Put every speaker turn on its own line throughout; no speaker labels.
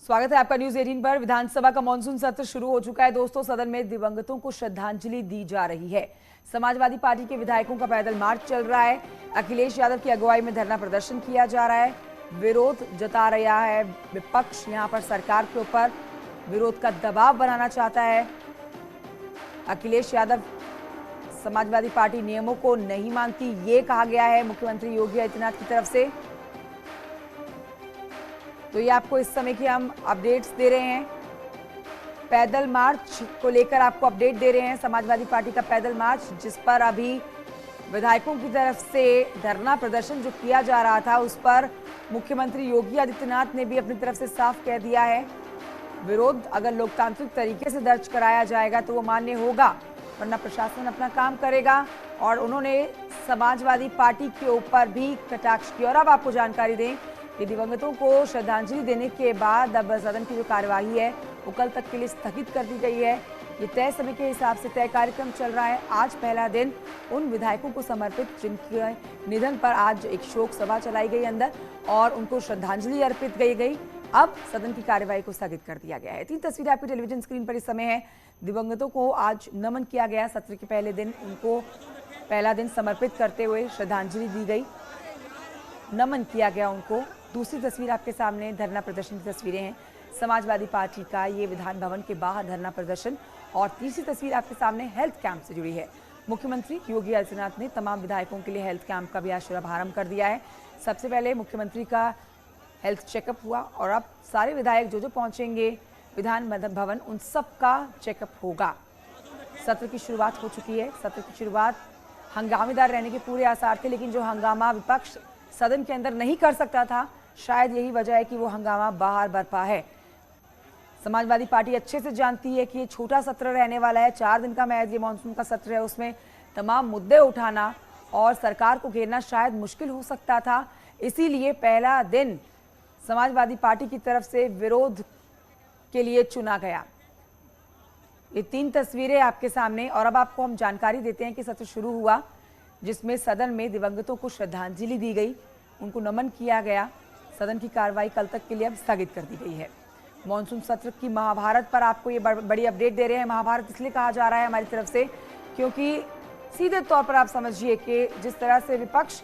स्वागत है आपका न्यूज 18 पर। विधानसभा का मानसून सत्र शुरू हो चुका है दोस्तों। सदन में दिवंगतों को श्रद्धांजलि दी जा रही है। समाजवादी पार्टी के विधायकों का पैदल मार्च चल रहा है। अखिलेश यादव की अगुवाई में धरना प्रदर्शन किया जा रहा है। विरोध जता रहा है विपक्ष, यहां पर सरकार के ऊपर विरोध का दबाव बनाना चाहता है। अखिलेश यादव समाजवादी पार्टी नियमों को नहीं मानती, ये कहा गया है मुख्यमंत्री योगी आदित्यनाथ की तरफ से। तो ये आपको इस समय की हम अपडेट्स दे रहे हैं। पैदल मार्च को लेकर आपको अपडेट दे रहे हैं। समाजवादी पार्टी का पैदल मार्च, जिस पर अभी विधायकों की तरफ से धरना प्रदर्शन जो किया जा रहा था, उस पर मुख्यमंत्री योगी आदित्यनाथ ने भी अपनी तरफ से साफ कह दिया है, विरोध अगर लोकतांत्रिक तरीके से दर्ज कराया जाएगा तो वो मान्य होगा, वरना प्रशासन अपना काम करेगा। और उन्होंने समाजवादी पार्टी के ऊपर भी कटाक्ष किया। और अब आपको जानकारी दें कि दिवंगतों को श्रद्धांजलि देने के बाद अब सदन की जो कार्यवाही है वो कल तक के लिए स्थगित कर दी गई है। ये तय समय के हिसाब से तय कार्यक्रम चल रहा है। आज पहला दिन उन विधायकों को समर्पित जिनके निधन पर आज एक शोक सभा चलाई गई अंदर और उनको श्रद्धांजलि अर्पित की गई। अब सदन की कार्यवाही को स्थगित कर दिया गया है। 3 तस्वीरें आपकी टेलीविजन स्क्रीन पर इस समय है। दिवंगतों को आज नमन किया गया। सत्र के पहले दिन उनको पहला दिन समर्पित करते हुए श्रद्धांजलि दी गई, नमन किया गया उनको। दूसरी तस्वीर आपके सामने धरना प्रदर्शन की तस्वीरें हैं। समाजवादी पार्टी का ये विधान भवन के बाहर धरना प्रदर्शन। और तीसरी तस्वीर आपके सामने हेल्थ कैंप से जुड़ी है। मुख्यमंत्री योगी आदित्यनाथ ने तमाम विधायकों के लिए हेल्थ कैंप का भी आज शुभारंभ कर दिया है। सबसे पहले मुख्यमंत्री का हेल्थ चेकअप हुआ और अब सारे विधायक जो पहुंचेंगे विधान भवन, उन सब का चेकअप होगा। सत्र की शुरुआत हो चुकी है। सत्र की शुरुआत हंगामेदार रहने के पूरे आसार थे, लेकिन जो हंगामा विपक्ष सदन के अंदर नहीं कर सकता था, शायद यही वजह है कि वो हंगामा बाहर बरपा है। समाजवादी पार्टी अच्छे से जानती है कि ये छोटा सत्र रहने वाला है। 4 दिन का महज ये मानसून का सत्र है, उसमें तमाम मुद्दे उठाना और सरकार को घेरना शायद मुश्किल हो सकता था। इसीलिए पहला दिन समाजवादी पार्टी की तरफ से विरोध के लिए चुना गया। ये 3 तस्वीरें आपके सामने। और अब आपको हम जानकारी देते हैं कि सत्र शुरू हुआ, जिसमें सदन में दिवंगतों को श्रद्धांजलि दी गई, उनको नमन किया गया। सदन की कार्रवाई कल तक के लिए अब स्थगित कर दी गई है। मॉनसून सत्र की महाभारत पर आपको ये बड़ी अपडेट दे रहे हैं। महाभारत इसलिए कहा जा रहा है हमारी तरफ से क्योंकि सीधे तौर पर आप समझिए कि जिस तरह से विपक्ष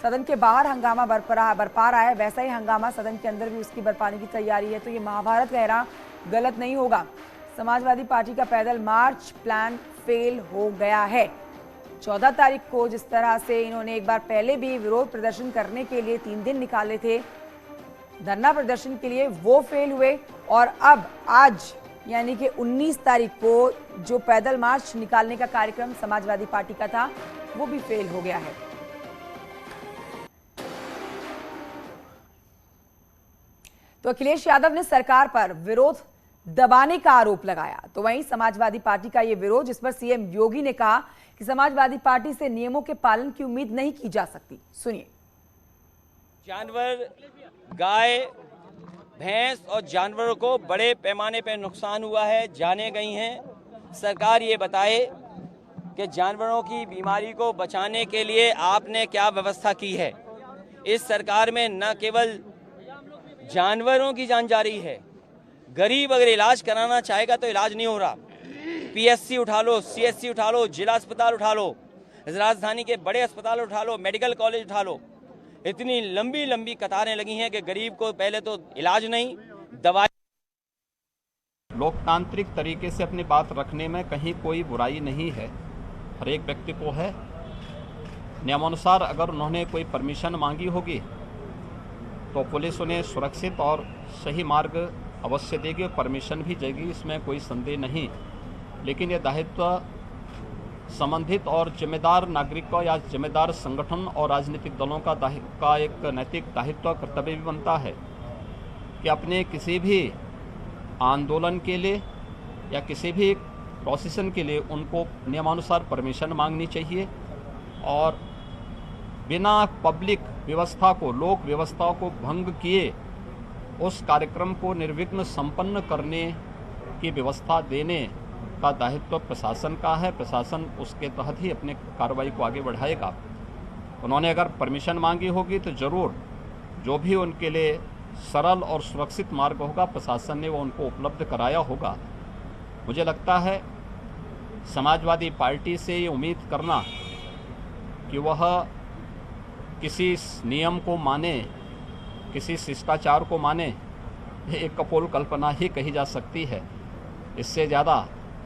सदन के बाहर हंगामा बरपा रहा है, वैसा ही हंगामा सदन के अंदर भी उसकी बरपाने की तैयारी है। तो ये महाभारत कहना गलत नहीं होगा। समाजवादी पार्टी का पैदल मार्च प्लान फेल हो गया है। 14 तारीख को जिस तरह से इन्होंने एक बार पहले भी विरोध प्रदर्शन करने के लिए 3 दिन निकाले थे धरना प्रदर्शन के लिए, वो फेल हुए। और अब आज यानी कि 19 तारीख को जो पैदल मार्च निकालने का कार्यक्रम समाजवादी पार्टी का था, वो भी फेल हो गया है। तो अखिलेश यादव ने सरकार पर विरोध दबाने का आरोप लगाया। तो वहीं समाजवादी पार्टी का ये विरोध, जिस पर सीएम योगी ने कहा कि समाजवादी पार्टी से नियमों के पालन की उम्मीद नहीं की जा सकती। सुनिए।
जानवर, गाय, भैंस और जानवरों को बड़े पैमाने पर नुकसान हुआ है, जानें गई हैं। सरकार ये बताए कि जानवरों की बीमारी को बचाने के लिए आपने क्या व्यवस्था की है। इस सरकार में न केवल जानवरों की जान जा रही है, गरीब अगर इलाज कराना चाहेगा तो इलाज नहीं हो रहा। पीएससी उठा लो, सीएससी उठा लो, जिला अस्पताल उठा लो, राजधानी के बड़े अस्पताल उठा लो, मेडिकल कॉलेज उठा लो, इतनी लंबी लंबी कतारें लगी हैं कि गरीब को पहले तो इलाज नहीं, दवाई।
लोकतांत्रिक तरीके से अपनी बात रखने में कहीं कोई बुराई नहीं है, हर एक व्यक्ति को है। नियमानुसार अगर उन्होंने कोई परमिशन मांगी होगी तो पुलिस उन्हें सुरक्षित और सही मार्ग अवश्य देगी और परमिशन भी देगी, इसमें कोई संदेह नहीं। लेकिन ये दायित्व संबंधित और जिम्मेदार नागरिकों या जिम्मेदार संगठन और राजनीतिक दलों का एक नैतिक दायित्व कर्तव्य भी बनता है कि अपने किसी भी आंदोलन के लिए या किसी भी प्रोसेशन के लिए उनको नियमानुसार परमिशन मांगनी चाहिए और बिना पब्लिक व्यवस्था को, लोक व्यवस्था को भंग किए उस कार्यक्रम को निर्विघ्न संपन्न करने की व्यवस्था देने का दायित्व प्रशासन का है। प्रशासन उसके तहत ही अपने कार्रवाई को आगे बढ़ाएगा। उन्होंने अगर परमिशन मांगी होगी तो ज़रूर जो भी उनके लिए सरल और सुरक्षित मार्ग होगा, प्रशासन ने वो उनको उपलब्ध कराया होगा। मुझे लगता है समाजवादी पार्टी से ये उम्मीद करना कि वह किसी नियम को माने, किसी शिष्टाचार को माने, ये एक कपोल कल्पना ही कही जा सकती है। इससे ज़्यादा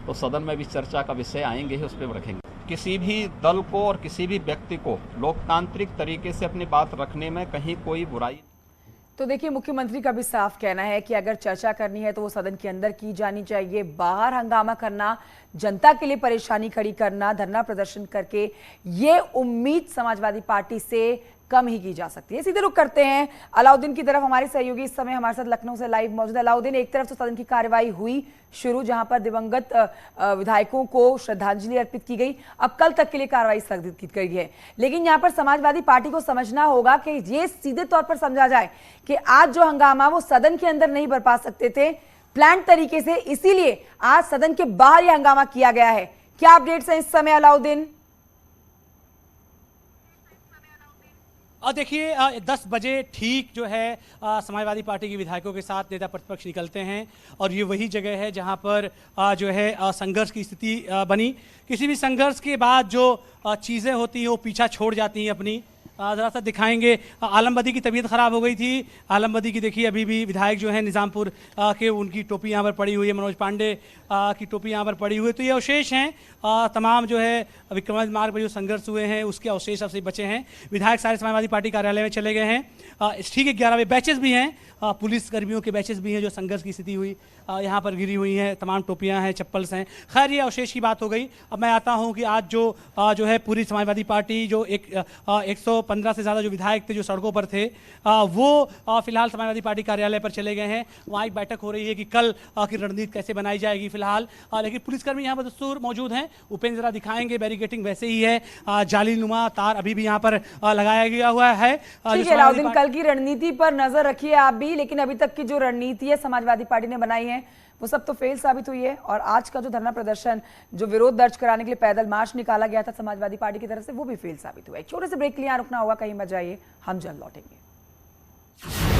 तो सदन में भी चर्चा का विषय आएंगे ही, उस पर रखेंगे। किसी भी दल को और किसी भी व्यक्ति को लोकतांत्रिक तरीके से अपनी बात रखने में कहीं कोई बुराई।
तो देखिए, मुख्यमंत्री का भी साफ कहना है कि अगर चर्चा करनी है तो वो सदन के अंदर की जानी चाहिए। बाहर हंगामा करना, जनता के लिए परेशानी खड़ी करना, धरना प्रदर्शन करके, ये उम्मीद समाजवादी पार्टी से कम ही की जा सकती है। सीधे रुख करते हैं अलाउद्दीन की तरफ। हमारे सहयोगी इस समय हमारे साथ लखनऊ से लाइव मौजूद है। अलाउद्दीन, एक तरफ तो सदन की कार्यवाही हुई शुरू, जहां पर दिवंगत विधायकों को श्रद्धांजलि अर्पित की गई। अब कल तक के लिए कार्रवाई स्थगित की गई है, लेकिन यहां पर समाजवादी पार्टी को समझना होगा कि ये सीधे तौर पर समझा जाए कि आज जो हंगामा वो सदन के अंदर नहीं बरपा सकते थे प्लान तरीके से, इसीलिए आज सदन के बाहर यह हंगामा किया गया है। क्या अपडेट्स हैं इस समय अलाउद्दीन?
और देखिए 10 बजे ठीक जो है समाजवादी पार्टी के विधायकों के साथ नेता प्रतिपक्ष निकलते हैं और ये वही जगह है जहां पर जो है संघर्ष की स्थिति बनी। किसी भी संघर्ष के बाद जो चीज़ें होती हैं वो पीछा छोड़ जाती हैं अपनी। ज़रा सा दिखाएंगे, आलम बदी की तबीयत ख़राब हो गई थी। आलम बदी की देखिए अभी भी विधायक जो है निज़ामपुर के, उनकी टोपी यहाँ पर पड़ी हुई है, मनोज पांडे की टोपी यहाँ पर पड़ी हुई है। तो ये अवशेष हैं, तमाम जो है विक्रमादित्य मार्ग पर जो संघर्ष हुए हैं उसके अवशेष अब से बचे हैं। विधायक सारे समाजवादी पार्टी कार्यालय में चले गए हैं। ठीक 11 बैचेस भी हैं, पुलिस कर्मियों के बैचेस भी हैं जो संघर्ष की स्थिति हुई यहाँ पर गिरी हुई हैं। तमाम टोपियाँ हैं, चप्पल्स हैं। खैर ये अवशेष की बात हो गई। अब मैं आता हूँ कि आज जो है पूरी समाजवादी पार्टी जो 115 से ज़्यादा जो विधायक थे जो सड़कों पर थे, वो फिलहाल समाजवादी पार्टी कार्यालय पर चले गए हैं। वहाँ एक बैठक हो रही है कि कल की रणनीति कैसे बनाई जाएगी फिलहाल। लेकिन पुलिसकर्मी यहाँ पर दस्तूर मौजूद हैं। उपेंद्र जरा दिखाएंगे, बैरिकेटिंग वैसे ही है, जाली नुमा तार अभी भी यहाँ पर लगाया गया हुआ है।
अलाउद्दीन, कल की रणनीति पर नजर रखिए आप भी, लेकिन अभी तक की जो रणनीति है समाजवादी पार्टी ने बनाई है वो सब तो फेल साबित हुई है। और आज का जो धरना प्रदर्शन, जो विरोध दर्ज कराने के लिए पैदल मार्च निकाला गया था समाजवादी पार्टी की तरफ से, वो भी फेल साबित हुआ है। एक छोटे से ब्रेक के लिए यहाँ रुकना होगा, कहीं मत जाइए, हम जल्द लौटेंगे।